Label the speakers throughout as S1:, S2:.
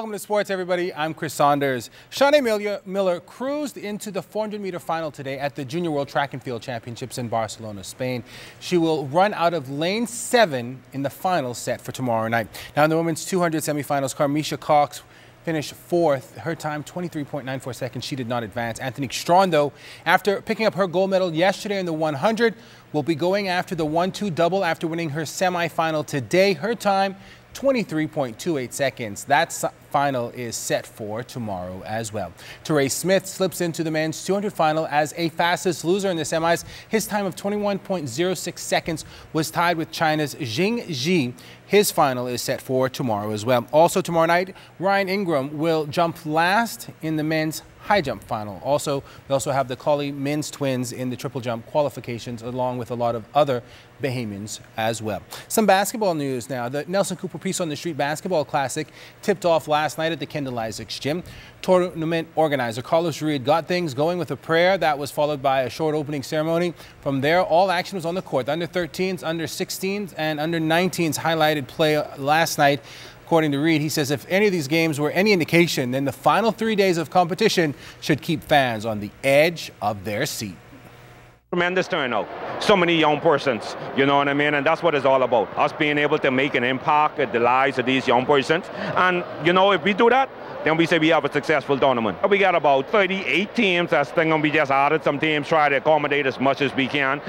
S1: Welcome to Sports, everybody. I'm Chris Saunders. Shawnee Miller cruised into the 400-meter final today at the Junior World Track and Field Championships in Barcelona, Spain. She will run out of lane 7 in the final set for tomorrow night. Now, in the women's 200 semifinals, Carmisha Cox finished 4th. Her time, 23.94 seconds. She did not advance. Anthony Strawn, though, after picking up her gold medal yesterday in the 100, will be going after the 1-2 double after winning her semifinal today. Her time, 23.28 seconds. That final is set for tomorrow as well. Teray Smith slips into the men's 200 final as a fastest loser in the semis. His time of 21.06 seconds was tied with China's Jing Ji. His final is set for tomorrow as well. Also tomorrow night, Ryan Ingram will jump last in the men's high jump final. We also have the Colley men's twins in the triple jump qualifications, along with a lot of other Bahamians as well. Some basketball news now. The Nelson Cooper Peace on the Street Basketball Classic tipped off last night at the Kendal Gym. Tournament organizer Carlos Reid got things going with a prayer that was followed by a short opening ceremony. From there, all action was on the court. The under 13s, under 16s, and under 19s highlighted play last night. According to Reid, he says if any of these games were any indication, then the final 3 days of competition should keep fans on the edge of their seat.
S2: Tremendous turnout. So many young persons, you know what I mean? And that's what it's all about. Us being able to make an impact at the lives of these young persons. And, you know, if we do that, then we say we have a successful tournament. We got about 38 teams. That's going to be just added. Some teams try to accommodate as much as we can.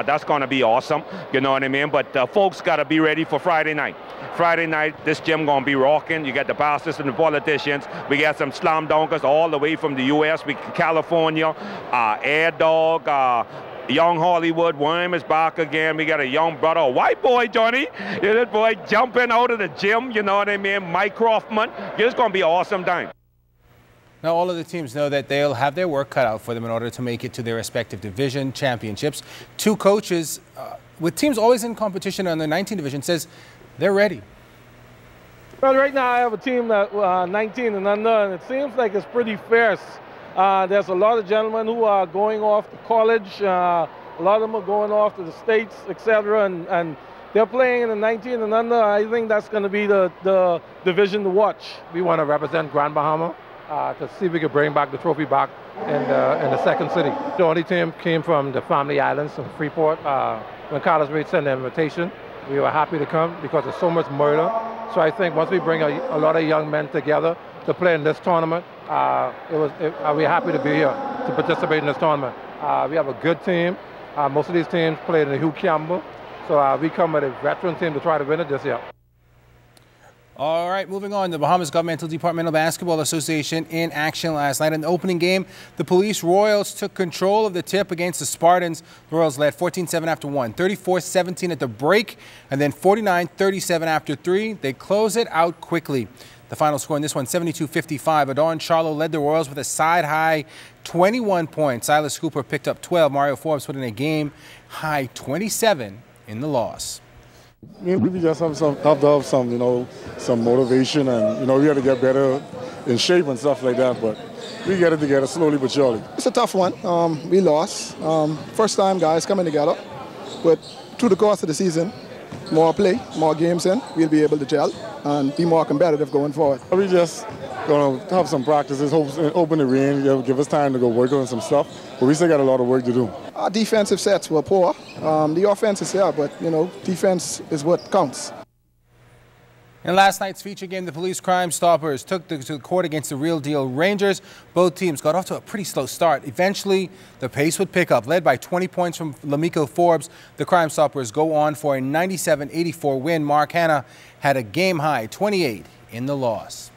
S2: That's going to be awesome, you know what I mean? But folks got to be ready for Friday night. Friday night, this gym going to be rocking. You got the pastors and the politicians. We got some slam dunkers all the way from the U.S., California, Air Dog, Young Hollywood. Worm is back again. We got a young brother, a white boy, Johnny. That boy jumping out of the gym, you know what I mean? Mike Croftman. It's going to be an awesome time.
S1: Now, all of the teams know that they'll have their work cut out for them in order to make it to their respective division championships. Two coaches with teams always in competition on the 19 division says they're ready.
S3: Well, right now I have a team that 19 and under, and it seems like it's pretty fierce. There's a lot of gentlemen who are going off to college. A lot of them are going off to the States, etc. And they're playing in the 19 and under. I think that's going to be the division to watch. We want to represent Grand Bahama to see if we can bring back the trophy back in the second city. The only team came from the Family Islands from Freeport. When Carlos Reid sent the invitation, we were happy to come because there's so much murder. So I think once we bring a lot of young men together to play in this tournament, we're happy to be here to participate in this tournament. We have a good team. Most of these teams played in the Hugh Campbell, so we come with a veteran team to try to win it this year.
S1: All right, moving on. The Bahamas Governmental Departmental Basketball Association in action last night. In the opening game, the Police Royals took control of the tip against the Spartans. The Royals led 14-7 after 1, 34-17 at the break, and then 49-37 after 3. They close it out quickly. The final score in this one, 72-55. Adon Charlo led the Royals with a side-high 21 points. Silas Cooper picked up 12. Mario Forbes put in a game-high 27 in the loss.
S4: We just have to have some, you know, some motivation, and, you know, we have to get better in shape and stuff like that, but we get it together slowly but surely.
S5: It's a tough one. We lost. First time guys coming together, but through the course of the season, more play, more games in, we'll be able to gel and be more competitive going forward.
S4: We just going to have some practices, open the rain, give us time to go work on some stuff, but we still got a lot of work to do.
S5: Our defensive sets were poor. The offense is there, but, you know, defense is what counts.
S1: In last night's feature game, the Police Crimestoppers took to the court against the Real Deal Rangers. Both teams got off to a pretty slow start. Eventually, the pace would pick up. Led by 20 points from Lamiko Forbes, the Crimestoppers go on for a 97-84 win. Mark Hanna had a game-high 28 in the loss.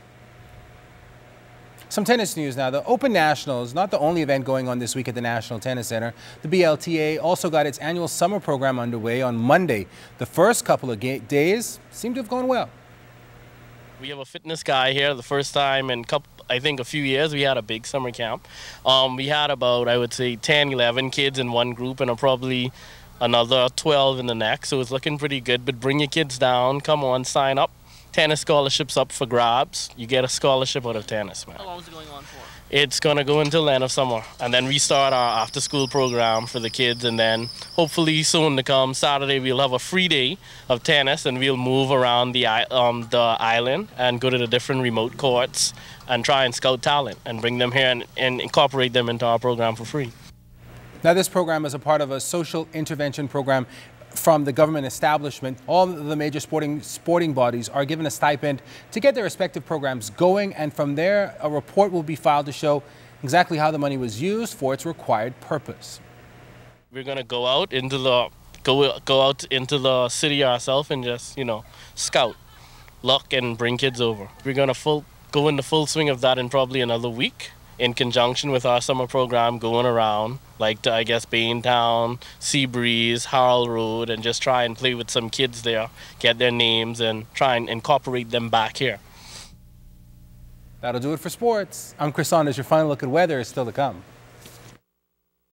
S1: Some tennis news now. The Open Nationals, not the only event going on this week at the National Tennis Center. The BLTA also got its annual summer program underway on Monday. The first couple of days seem to have gone well.
S6: We have a fitness guy here. The first time in I think a few years we had a big summer camp. We had about, I would say, 10, 11 kids in one group and probably another 12 in the next. So it's looking pretty good. But bring your kids down. Come on, sign up. Tennis scholarships up for grabs. You get a scholarship out of tennis, man.
S7: How long was it going on for?
S6: It's going to go until the end of summer. And then we start our after-school program for the kids. And then hopefully soon to come, Saturday, we'll have a free day of tennis. And we'll move around the island and go to the different remote courts and try and scout talent and bring them here and incorporate them into our program for free.
S1: Now, this program is a part of a social intervention program from the government establishment. All of the major sporting bodies are given a stipend to get their respective programs going, and from there a report will be filed to show exactly how the money was used for its required purpose.
S6: We're going to go out into the city ourselves and just, scout, look, and bring kids over. We're going to go into full swing of that in probably another week, in conjunction with our summer program going around, like to, I guess, Baintown, Seabreeze, Harrell Road, and just try and play with some kids there, get their names, and try and incorporate them back here.
S1: That'll do it for sports. I'm Chris Saunders. Your final look at weather is still to come.